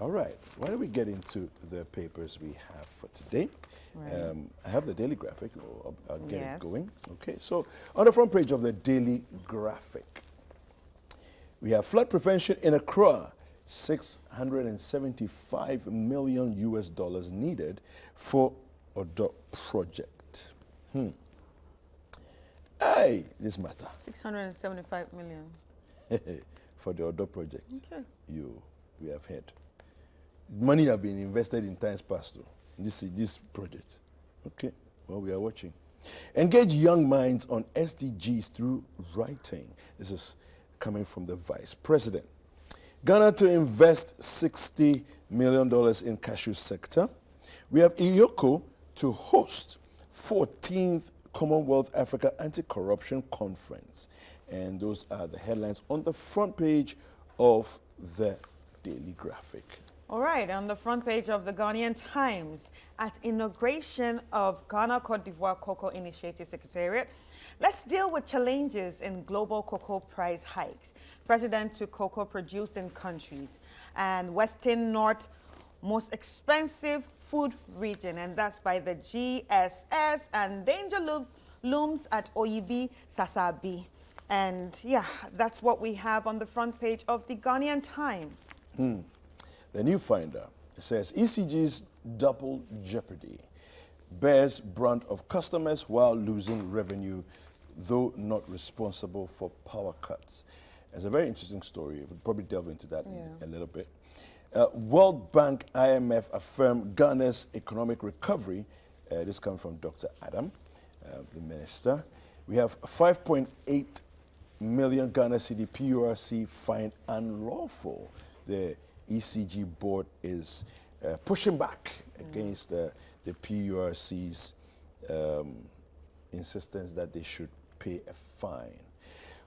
All right. Why don't we get into the papers we have for today? Right. I have the Daily Graphic. I'll get Yes. it going. Okay. So on the front page of the Daily Graphic, we have flood prevention in Accra. 675 million US dollars needed for Odo project. Hey, this matter 675 million. for the Odo project. Okay. We have heard. Money have been invested in times past though. This project. Okay, well, we are watching. Engage young minds on SDGs through writing. This is coming from the Vice President. Ghana to invest $60 million in cashew sector. We have IOCO to host 14th Commonwealth Africa Anti-Corruption Conference. And those are the headlines on the front page of the Daily Graphic. All right, on the front page of the Ghanaian Times, at inauguration of Ghana Cote d'Ivoire Cocoa Initiative Secretariat, let's deal with challenges in global cocoa price hikes. President to cocoa producing countries and Western North most expensive food region, and that's by the GSS, and danger looms at Oyibi Sasabi. And yeah, that's what we have on the front page of the Ghanaian Times. The New Finder says ECG's double jeopardy bears brunt of customers while losing revenue, though not responsible for power cuts. It's a very interesting story. We'll probably delve into that in a little bit. World Bank, IMF affirm Ghana's economic recovery. This comes from Dr. Adam, the minister. We have 5.8 million Ghana Citi PURC fined unlawful. The ECG board is pushing back against the PURC's insistence that they should pay a fine.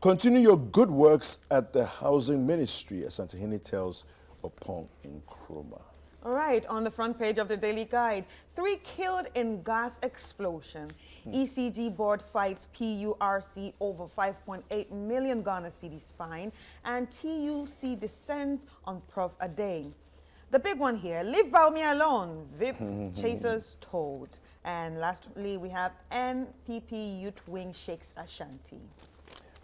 Continue your good works at the Housing Ministry, as Santahini tells Opong in Nkrumah. All right, on the front page of the Daily Guide, 3 killed in gas explosion. ECG board fights PURC over 5.8 million Ghana cedis fine, and TUC descends on Prof. Aday. The big one here, leave Baumia alone, VIP chasers told. And lastly, we have NPP Youth Wing shakes Ashanti.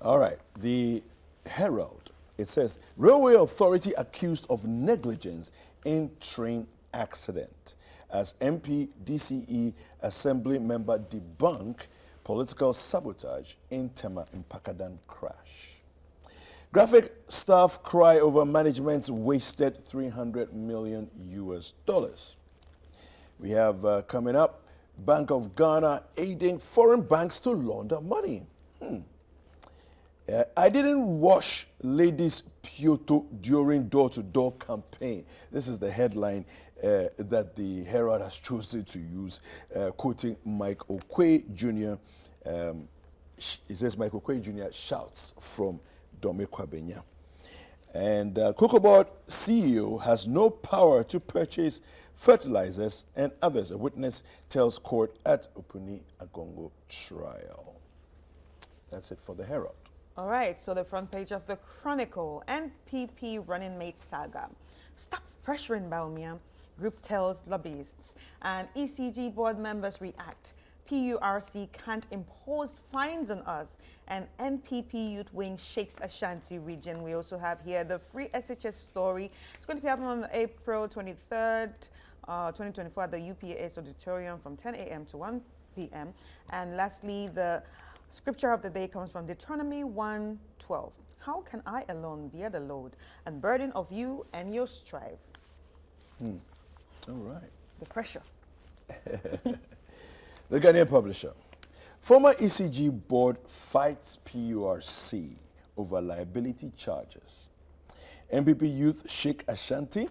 All right, the Herald, it says, Railway Authority accused of negligence in train accident. As MP DCE Assembly member debunk political sabotage in Tema Mpakadan crash. Graphic staff cry over management's wasted 300 million US dollars. We have coming up, Bank of Ghana aiding foreign banks to launder money. I didn't wash ladies' Pyoto during door-to-door campaign. This is the headline that the Herald has chosen to use, quoting Mike Okwe Jr. It says Mike Okwe Jr. shouts from Dome Kwabenya. And Cocoa Board CEO has no power to purchase fertilizers and others. A witness tells court at Opuni Agongo trial. That's it for the Herald. All right, so the front page of the Chronicle, NPP running mate saga. Stop pressuring Baumia, group tells lobbyists. And ECG board members react. PURC can't impose fines on us. And NPP Youth Wing shakes Ashanti region. We also have here the free SHS story. It's going to be happening on April 23rd, 2024 at the UPAS auditorium from 10 a.m. to 1 p.m. And lastly, the scripture of the day comes from Deuteronomy 1:12. How can I alone bear the load and burden of you and your strife? All right. The pressure. The Ghanaian Publisher. Former ECG board fights PURC over liability charges. MPP youth shake Ashanti.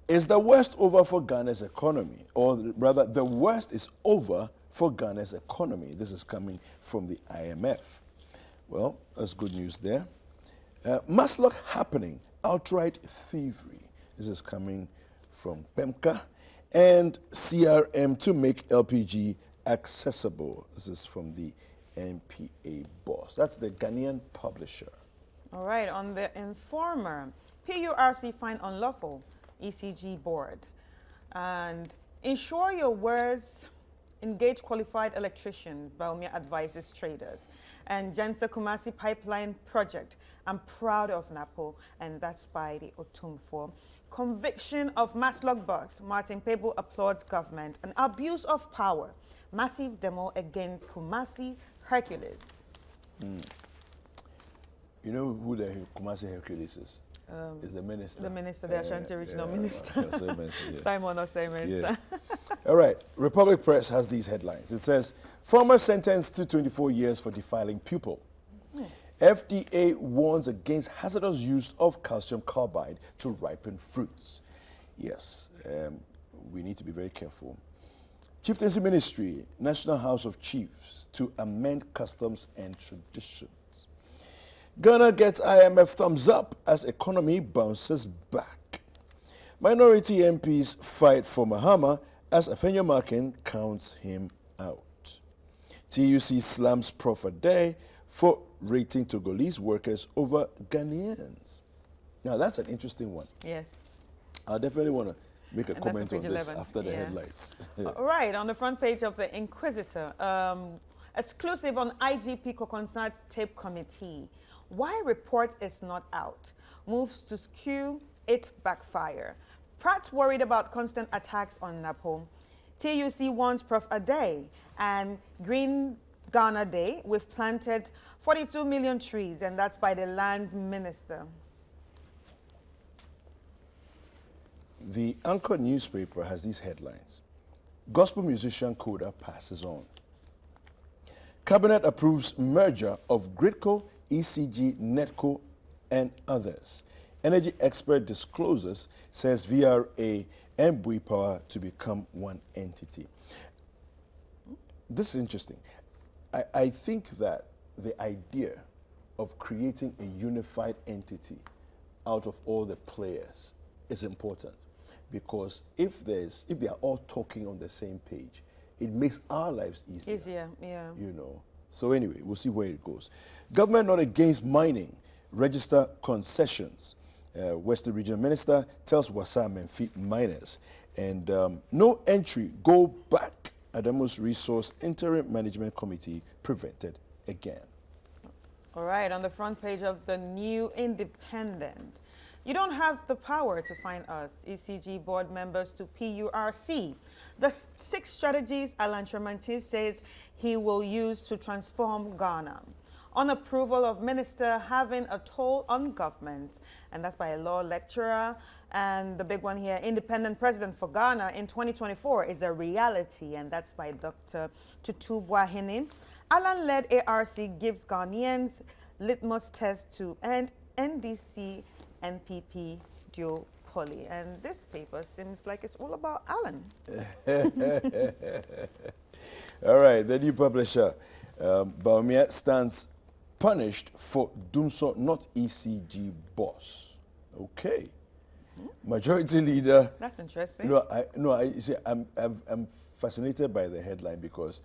Is the worst over for Ghana's economy? Or rather, the worst is over for Ghana's economy. This is coming from the IMF. Well, that's good news there. Maslock happening, outright thievery. This is coming from PEMCA. And CRM to make LPG accessible. This is from the NPA boss. That's the Ghanaian Publisher. All right, on the Informer, PURC find unlawful ECG board. And ensure your wares engage qualified electricians, Baumia advises traders. And Jensa Kumasi Pipeline Project, I'm proud of NAPO, and that's by the Otumfo. Conviction of Maslog Bucks, Martin Pebo applauds government. And abuse of power, massive demo against Kumasi Hercules. You know who the Kumasi Hercules is? Is the minister. The minister, the Ashanti Regional Minister. Yeah. Simon Osei. Yeah. All right. Republic Press has these headlines. It says, farmer sentenced to 24 years for defiling pupil. FDA warns against hazardous use of calcium carbide to ripen fruits. Yes, we need to be very careful. Chieftaincy Ministry, National House of Chiefs to amend customs and traditions. Ghana gets IMF thumbs up as economy bounces back. Minority MPs fight for Mahama as Afenyo Makin counts him out. TUC slams Prof a day for rating Togolese workers over Ghanaians. Now that's an interesting one. Yes. I definitely want to make a And comment that's on on page this 11. after the Yeah. headlights. All right, on the front page of the Inquisitor, exclusive on IGP Kokonsat Tape Committee. Why report is not out? Moves to skew it backfire. Pratt worried about constant attacks on NAPO. TUC wants Prof a day and Green Ghana Day. We've planted 42 million trees, and that's by the land minister. The Anchor newspaper has these headlines. Gospel musician Koda passes on. Cabinet approves merger of Gridco, ECG, Netco, and others. Energy expert discloses, says VRA and Bui Power to become one entity. This is interesting. I think that the idea of creating a unified entity out of all the players is important, because if they are all talking on the same page, it makes our lives easier. Easier, yeah. You know. So anyway, we'll see where it goes. Government not against mining, register concessions. Western Regional Minister tells Wasam and Feet miners. And no entry, go back. Adamus Resource Interim Management Committee prevented again. All right, on the front page of the New Independent. You don't have the power to find us, ECG board members to PURC. The 6 strategies Alan Tremonti says he will use to transform Ghana. On approval of minister having a toll on government, and that's by a law lecturer. And the big one here, independent president for Ghana in 2024 is a reality, and that's by Dr. Tutu Bwahini. Alan-led ARC gives Ghanaians litmus test to end NDC NPP duopoly. And this paper seems like it's all about Alan. All right, the new publisher, Baumia stands punished for Dumso, not ECG boss. Okay. Majority leader. That's interesting. I'm fascinated by the headline because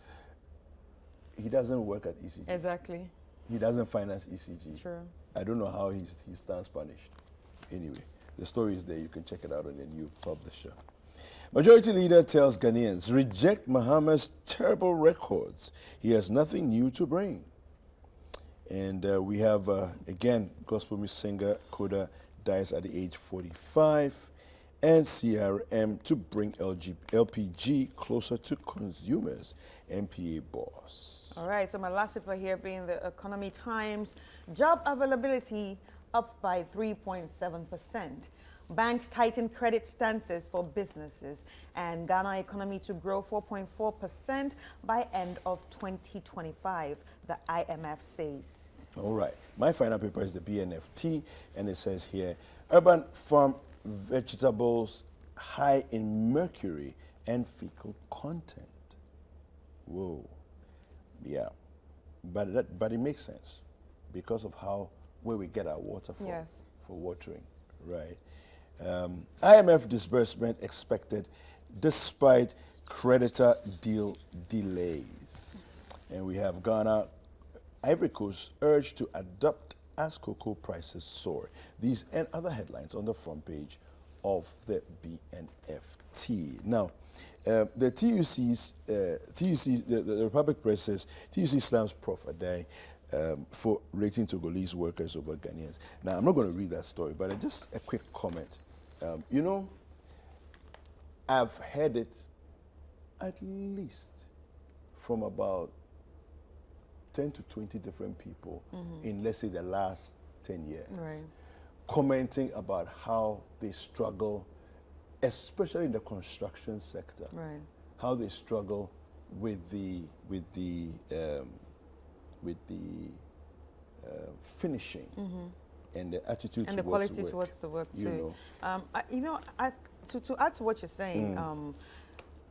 he doesn't work at ECG. Exactly. He doesn't finance ECG. True. I don't know how he stands punished. Anyway, the story is there. You can check it out on the new publisher. Majority leader tells Ghanaians, reject Mahama's terrible records. He has nothing new to bring. And we have, again, gospel music singer Koda dies at the age 45. And CRM to bring LPG closer to consumers, MPA boss. All right, so my last paper here being the Economy Times. Job availability up by 3.7%. Banks tighten credit stances for businesses, and Ghana economy to grow 4.4% by end of 2025, the IMF says. All right. My final paper is the BNFT, and it says here, urban farm vegetables high in mercury and fecal content. Whoa. Yeah. But it makes sense because of where we get our water from. Yes. For watering, right? IMF disbursement expected despite creditor deal delays. And we have Ghana, Ivory Coast urged to adopt as cocoa prices soar. These and other headlines on the front page of the BNFT. Now, the the Republic Press says TUC slams Prof. Adai for rating Togolese workers over Ghanaians. Now, I'm not going to read that story, but just a quick comment. You know, I've heard it at least from about 10 to 20 different people in, let's say, the last 10 years, commenting about how they struggle, especially in the construction sector, how they struggle with the finishing and the attitude and the towards quality work, towards the work you too. know. To add to what you're saying,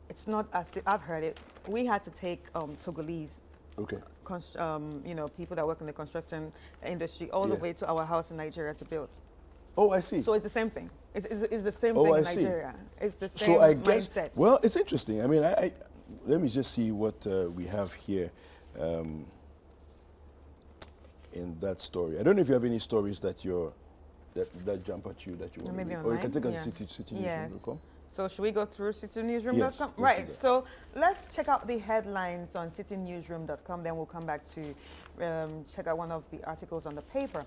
it's not as I've heard it. We had to take Togolese, people that work in the construction industry, all the way to our house in Nigeria to build. Oh, I see. So it's the same thing. It's the same thing in Nigeria. It's the same so I guess, mindset. Well, it's interesting. I mean, I let me just see what we have here in that story. I don't know if you have any stories that that jump at you that you want to read. Or you can take us to citynewsroom.com. So should we go through citynewsroom.com? Yes, right. So let's check out the headlines on citynewsroom.com. Then we'll come back to check out one of the articles on the paper.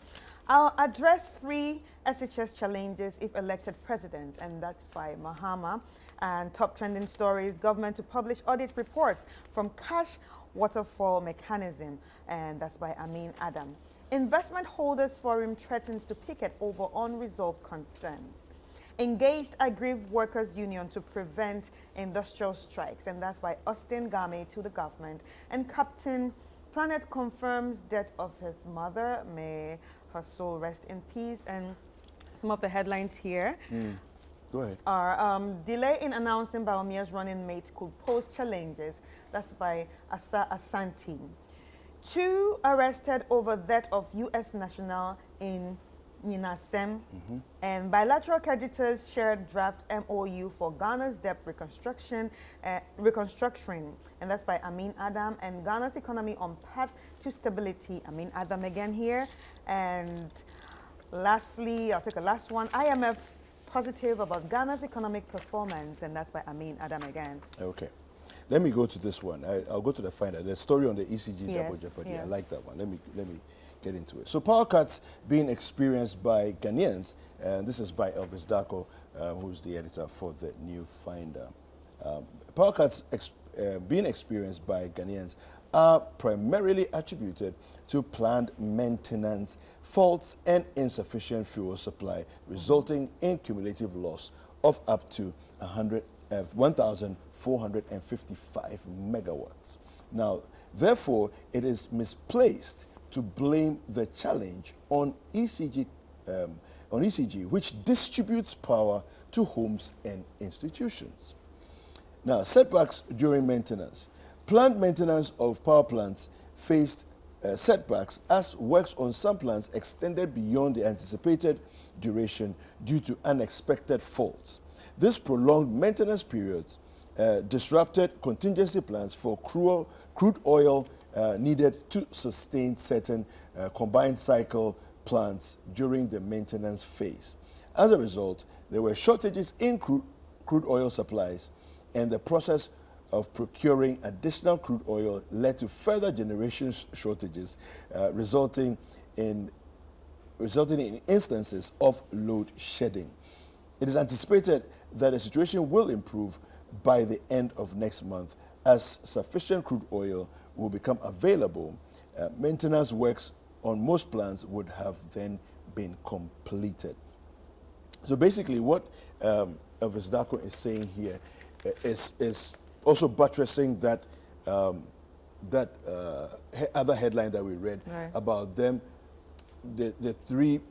I'll address free SHS challenges if elected president, and that's by Mahama. And top trending stories: government to publish audit reports from cash waterfall mechanism, and that's by Amin Adam. Investment Holders Forum threatens to picket over unresolved concerns. Engaged aggrieved workers union to prevent industrial strikes, and that's by Austin Game to the government. And Captain Planet confirms death of his mother. May her soul rest in peace. And some of the headlines here Go ahead. are delay in announcing Baumia's running mate could pose challenges. That's by Asa Asante. 2 arrested over death of U.S. national in Ninasem, and bilateral creditors shared draft MOU for Ghana's debt reconstruction, reconstructuring, and that's by Amin Adam. And Ghana's economy on path to stability. Amin Adam again here. And lastly, I'll take a last one. IMF positive about Ghana's economic performance, and that's by Amin Adam again. Okay. Let me go to this one. I'll go to the finder. The story on the ECG double jeopardy. Yes. I like that one. Let me get into it. So power cuts being experienced by Ghanaians, and this is by Elvis Darko, who's the editor for the New Finder. Power cuts being experienced by Ghanaians are primarily attributed to planned maintenance, faults, and insufficient fuel supply, resulting in cumulative loss of up to 1,455 megawatts. Now, therefore, it is misplaced to blame the challenge on ECG, which distributes power to homes and institutions. Now, setbacks during maintenance. Planned maintenance of power plants faced setbacks as works on some plants extended beyond the anticipated duration due to unexpected faults. This prolonged maintenance periods disrupted contingency plans for crude oil needed to sustain certain combined cycle plants during the maintenance phase. As a result, there were shortages in crude oil supplies, and the process of procuring additional crude oil led to further generation shortages, resulting in instances of load shedding. It is anticipated that the situation will improve by the end of next month as sufficient crude oil will become available. Maintenance works on most plants would have then been completed. So basically what Elvis Darko is saying here is also buttressing that other headline that we read about them, the three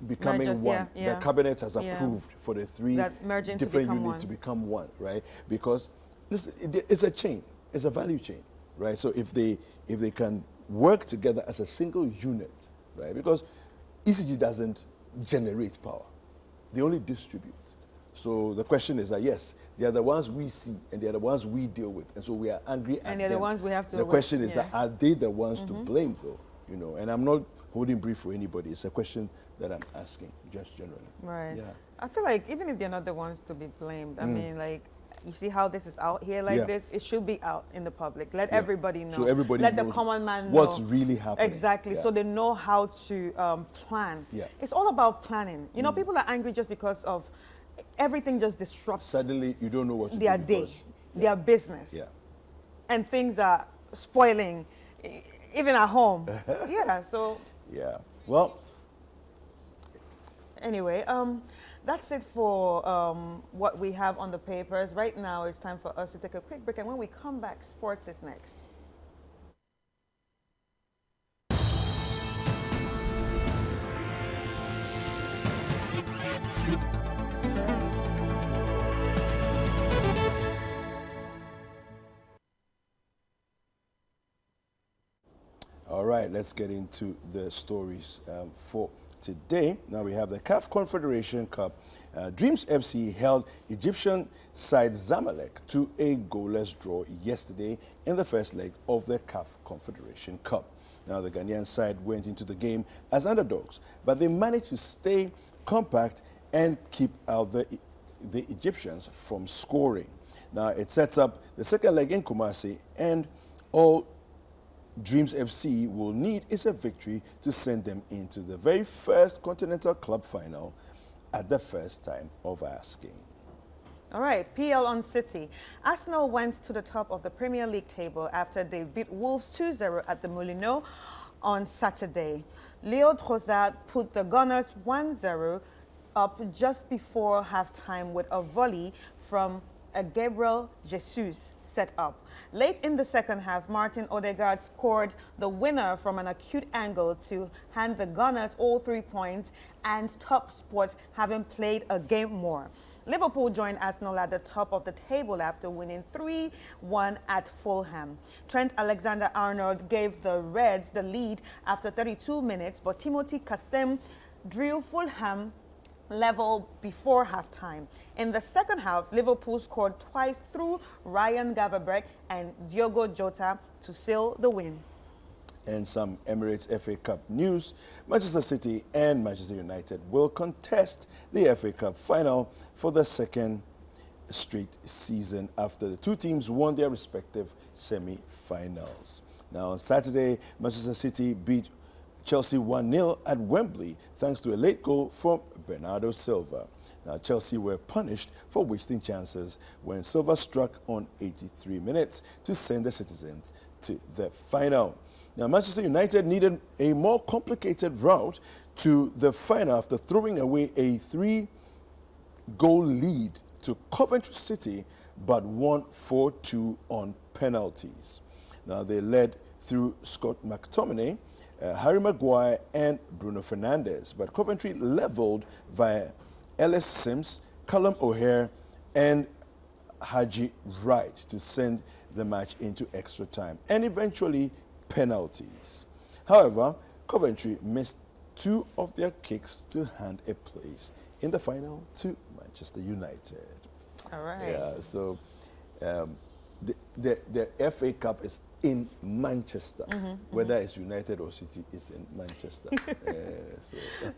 becoming Mergers, one. yeah. The cabinet has approved for the three different units to become one, right? Because listen, it's a chain, it's a value chain, right? So if they can work together as a single unit, right? Because ECG doesn't generate power, they only distribute. So the question is that yes, they are the ones we see and they are the ones we deal with, and so we are angry at them. And they're the ones we have to. The question is that are they the ones to blame, though? You know, and I'm not holding brief for anybody. It's a question that I'm asking, just generally. Right. Yeah. I feel like even if they're not the ones to be blamed, I mean, like, you see how this is out here like this? It should be out in the public. Let everybody know. So everybody Let the knows common man know what's really happening. Exactly. Yeah. So they know how to plan. Yeah. It's all about planning. You know, people are angry just because of everything just disrupts Suddenly, you don't know what to their do. day, their business. Yeah. And things are spoiling, even at home. Yeah, so. Yeah. Well. Anyway, that's it for what we have on the papers. Right now, it's time for us to take a quick break. And when we come back, sports is next. All right, let's get into the stories for today. Now we have the CAF Confederation Cup. Dreams FC held Egyptian side Zamalek to a goalless draw yesterday in the first leg of the CAF Confederation Cup. Now the Ghanaian side went into the game as underdogs, but they managed to stay compact and keep out the Egyptians from scoring. Now it sets up the second leg in Kumasi, and all Dreams FC will need is a victory to send them into the very first Continental Club final at the first time of asking. All right, PL on Citi. Arsenal went to the top of the Premier League table after they beat Wolves 2-0 at the Molineux on Saturday. Leo Trossard put the Gunners 1-0 up just before halftime with a volley from a Gabriel Jesus set up. Late in the second half, Martin Odegaard scored the winner from an acute angle to hand the Gunners all 3 points and top spot, having played a game more. Liverpool joined Arsenal at the top of the table after winning 3-1 at Fulham. Trent Alexander-Arnold gave the Reds the lead after 32 minutes, but Timothy Castem drew Fulham level before halftime. In the second half, Liverpool scored twice through Ryan Gravenberch and Diogo Jota to seal the win. And some Emirates FA Cup news. Manchester City and Manchester United will contest the FA Cup final for the second straight season after the two teams won their respective semi-finals. Now on Saturday, Manchester City beat Chelsea 1-0 at Wembley thanks to a late goal from Bernardo Silva. Now Chelsea were punished for wasting chances when Silva struck on 83 minutes to send the citizens to the final. Now Manchester United needed a more complicated route to the final after throwing away a 3-goal lead to Coventry City, but won 4-2 on penalties. Now they led through Scott McTominay, Harry Maguire and Bruno Fernandes, but Coventry leveled via Ellis Sims, Callum O'Hare and Haji Wright to send the match into extra time and eventually penalties. However, Coventry missed 2 of their kicks to hand a place in the final to Manchester United. All right. Yeah, so the FA Cup is in Manchester, whether it's United or City is in Manchester. So.